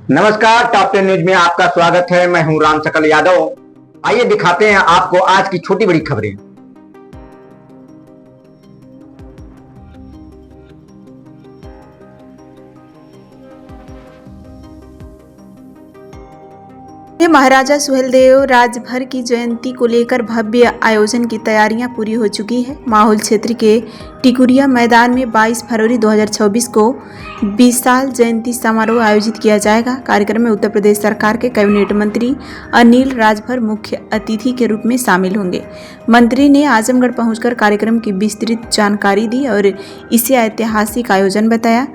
नमस्कार, top 10 news में आपका स्वागत है। मैं हूं राम सकल यादव। आइए दिखाते हैं आपको आज की छोटी बड़ी खबरें। महाराजा सुहेलदेव राजभर की जयंती को लेकर भव्य आयोजन की तैयारियां पूरी हो चुकी है। माहौल क्षेत्र के टिकुरिया मैदान में 22 फरवरी 2024 को विशाल जयंती समारोह आयोजित किया जाएगा। कार्यक्रम में उत्तर प्रदेश सरकार के कैबिनेट मंत्री अनिल राजभर मुख्य अतिथि के रूप में शामिल होंगे। मंत्री ने आजमगढ़ पहुंचकर कार्यक्रम की विस्तृत जानकारी दी और इसे ऐतिहासिक आयोजन बताया।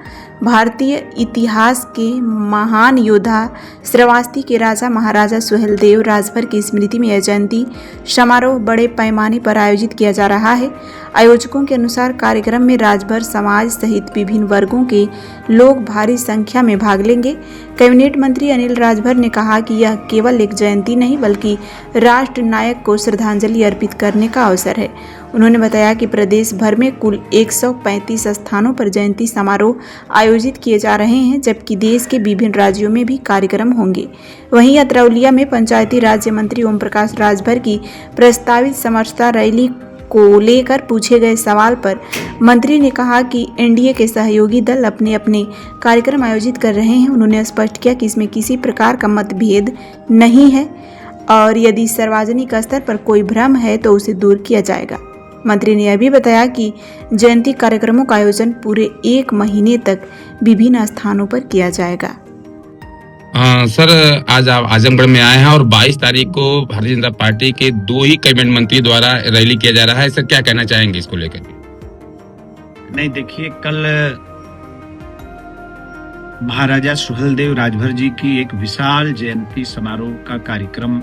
भारतीय इतिहास के महान योद्धा श्रावस्ती के राजा महाराजा सुहेलदेव राजभर की स्मृति में यह जयंती समारोह बड़े पैमाने पर आयोजित किया जा रहा है। आयोजकों के अनुसार कार्यक्रम में राजभर समाज सहित विभिन्न वर्गों के लोग भारी संख्या में भाग लेंगे। कैबिनेट मंत्री अनिल राजभर ने कहा कि यह केवल एक जयंती नहीं बल्कि राष्ट्र नायक को श्रद्धांजलि अर्पित करने का अवसर है। उन्होंने बताया कि प्रदेश भर में कुल 135 स्थानों पर जयंती समारोह आयोजित किए जा रहे हैं, जबकि देश के विभिन्न राज्यों में भी कार्यक्रम होंगे। वहीं अतरौलिया में पंचायती राज्य मंत्री ओम प्रकाश राजभर की प्रस्तावित समरसता रैली को लेकर पूछे गए सवाल पर मंत्री ने कहा कि एनडीए के सहयोगी दल अपने अपने कार्यक्रम आयोजित कर रहे हैं। उन्होंने स्पष्ट किया कि इसमें किसी प्रकार का मतभेद नहीं है और यदि सार्वजनिक स्तर पर कोई भ्रम है तो उसे दूर किया जाएगा। मंत्री ने यह भी बताया कि जयंती कार्यक्रमों का आयोजन पूरे 1 महीने तक विभिन्न स्थानों पर किया जाएगा। सर, आज आप आजमगढ़ में आए हैं और 22 तारीख को भारतीय जनता पार्टी के 2 ही कैबिनेट मंत्री द्वारा रैली किया जा रहा है। सर, क्या कहना चाहेंगे इसको लेकर? नहीं, देखिए, कल महाराजा सुहेलदेव राजभर जी की एक विशाल जयंती समारोह का कार्यक्रम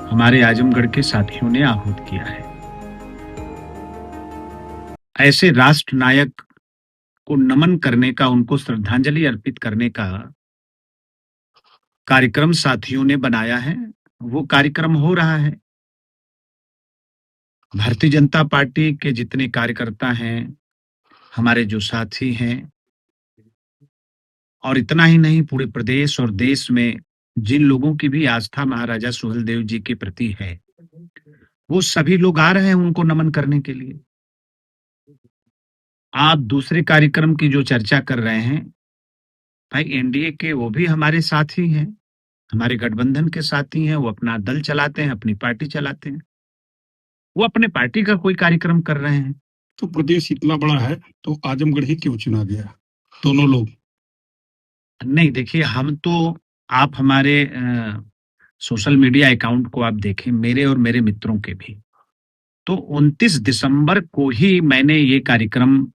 हमारे आजमगढ़ के साथियों ने आहूत किया है। ऐसे राष्ट्र नायक को नमन करने का, उनको श्रद्धांजलि अर्पित करने का कार्यक्रम साथियों ने बनाया है। वो कार्यक्रम हो रहा है। भारतीय जनता पार्टी के जितने कार्यकर्ता हैं, हमारे जो साथी हैं, और इतना ही नहीं, पूरे प्रदेश और देश में जिन लोगों की भी आस्था महाराजा सुहेलदेव जी के प्रति है, वो सभी लोग आ रहे हैं उनको नमन करने के लिए। आप दूसरे कार्यक्रम की जो चर्चा कर रहे हैं, भाई, एनडीए के वो भी हमारे साथी हैं, हमारे गठबंधन के साथी हैं। वो अपना दल चलाते हैं, अपनी पार्टी चलाते हैं। वो अपने पार्टी का कोई कार्यक्रम कर रहे हैं। तो प्रदेश इतना बड़ा है तो आजमगढ़ ही क्यों चुना गया दोनों लोग? नहीं, देखिए, हम तो, आप हमारे सोशल मीडिया अकाउंट को आप देखें, मेरे और मेरे मित्रों के भी, तो 29 दिसंबर को ही मैंने ये कार्यक्रम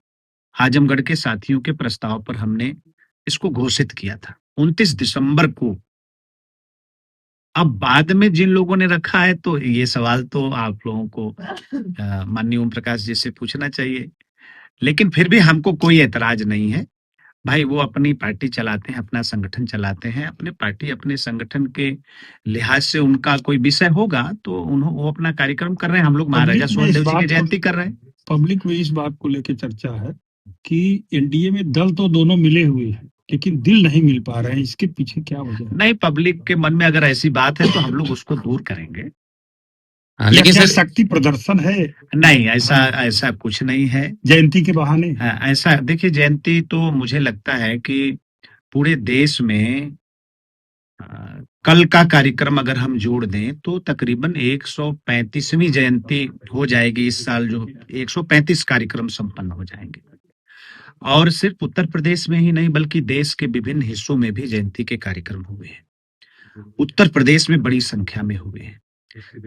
आजमगढ़ के साथियों के प्रस्ताव पर हमने इसको घोषित किया था, 29 दिसंबर को। अब बाद में जिन लोगों ने रखा है, तो ये सवाल तो आप लोगों को माननीय ओम प्रकाश जी से पूछना चाहिए। लेकिन फिर भी हमको कोई ऐतराज नहीं है। भाई, वो अपनी पार्टी चलाते हैं, अपना संगठन चलाते हैं, अपने पार्टी अपने संगठन के लिहाज से उनका कोई विषय होगा तो वो अपना कार्यक्रम कर रहे हैं। हम लोग महाराजा सुहेलदेव जी की जयंती कर रहे हैं। पब्लिक में इस बात को लेकर चर्चा है कि एनडीए में दल तो दोनों मिले हुए हैं लेकिन दिल नहीं मिल पा रहे हैं। इसके पीछे क्या वजह है? नहीं, पब्लिक के मन में अगर ऐसी बात है तो हम लोग उसको दूर करेंगे। लेकिन सर, शक्ति प्रदर्शन है? नहीं, ऐसा कुछ नहीं है। जयंती के बहाने ऐसा, देखिए, जयंती तो मुझे लगता है कि पूरे देश में कल का कार्यक्रम अगर हम जोड़ दें तो तकरीबन 135वीं जयंती हो जाएगी इस साल। जो 135 कार्यक्रम संपन्न हो जाएंगे, और सिर्फ उत्तर प्रदेश में ही नहीं बल्कि देश के विभिन्न हिस्सों में भी जयंती के कार्यक्रम हुए हैं। उत्तर प्रदेश में बड़ी संख्या में हुए हैं।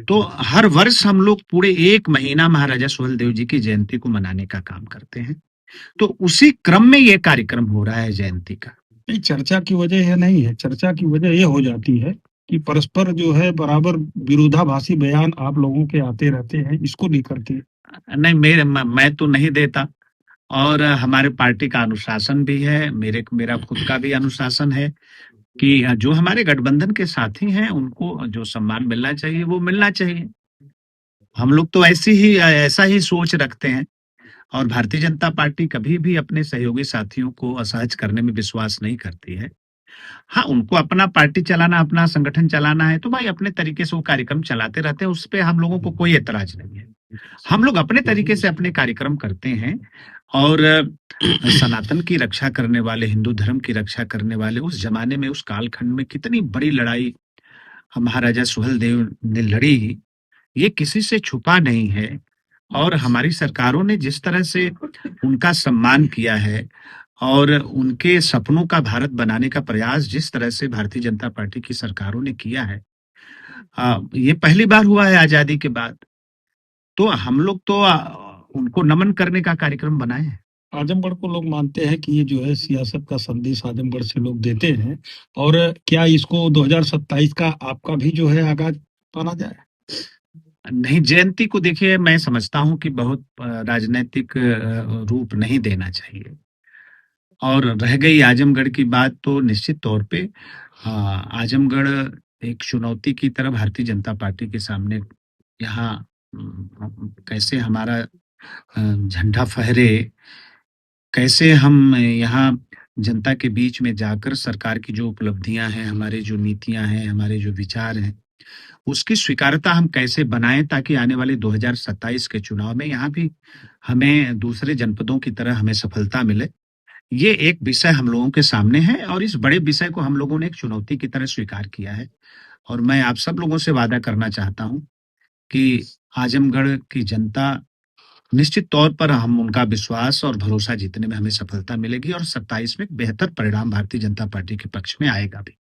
तो हर वर्ष हम लोग पूरे 1 महीना महाराजा सुहेलदेव जी की जयंती को मनाने का काम करते हैं। तो उसी क्रम में ये कार्यक्रम हो रहा है जयंती का। चर्चा की वजह यह नहीं है। चर्चा की वजह यह हो जाती है कि परस्पर जो है बराबर विरोधाभासी बयान आप लोगों के आते रहते हैं, इसको लेकर के। नहीं, मैं तो नहीं देता, और हमारे पार्टी का अनुशासन भी है, मेरा खुद का भी अनुशासन है कि जो हमारे गठबंधन के साथी हैं उनको जो सम्मान मिलना चाहिए वो मिलना चाहिए। हम लोग तो ऐसा ही सोच रखते हैं। और भारतीय जनता पार्टी कभी भी अपने सहयोगी साथियों को असहज करने में विश्वास नहीं करती है। हाँ, उनको अपना पार्टी चलाना, अपना संगठन चलाना है तो भाई अपने तरीके से वो कार्यक्रम चलाते रहते हैं, उस पे हम लोगों को कोई ऐतराज नहीं है। हम लोग अपने तरीके से अपने कार्यक्रम करते हैं और सनातन की रक्षा करने वाले, हिंदू धर्म की रक्षा करने वाले उस जमाने में, उस कालखंड में कितनी बड़ी लड़ाई महाराजा सुहेलदेव ने लड़ी, ये किसी से छुपा नहीं है। और हमारी सरकारों ने जिस तरह से उनका सम्मान किया है और उनके सपनों का भारत बनाने का प्रयास जिस तरह से भारतीय जनता पार्टी की सरकारों ने किया है, ये पहली बार हुआ है आजादी के बाद। तो हम लोग तो उनको नमन करने का कार्यक्रम बनाए हैं। आजमगढ़ को लोग मानते हैं कि ये जो है सियासत का संदेश आजमगढ़ से लोग देते हैं, और क्या इसको 2027 का आपका भी जो है आगाज माना जाए? नहीं, जयंती को देखिए मैं समझता हूं कि बहुत राजनीतिक रूप नहीं देना चाहिए। और रह गई आजमगढ़ की बात, तो निश्चित तौर पे आजमगढ़ एक चुनौती की तरह भारतीय जनता पार्टी के सामने यहाँ कैसे हमारा झंडा फहरे, कैसे हम यहाँ जनता के बीच में जाकर सरकार की जो उपलब्धियां हैं, हमारे जो नीतियां हैं, हमारे जो विचार हैं, उसकी स्वीकार्यता हम कैसे बनाएं ताकि आने वाले 2027 के चुनाव में यहाँ भी हमें दूसरे जनपदों की तरह हमें सफलता मिले। ये एक विषय हम लोगों के सामने है और इस बड़े विषय को हम लोगों ने एक चुनौती की तरह स्वीकार किया है। और मैं आप सब लोगों से वादा करना चाहता हूं कि आजमगढ़ की जनता निश्चित तौर पर हम उनका विश्वास और भरोसा जीतने में हमें सफलता मिलेगी और 27 में बेहतर परिणाम भारतीय जनता पार्टी के पक्ष में आएगा भी।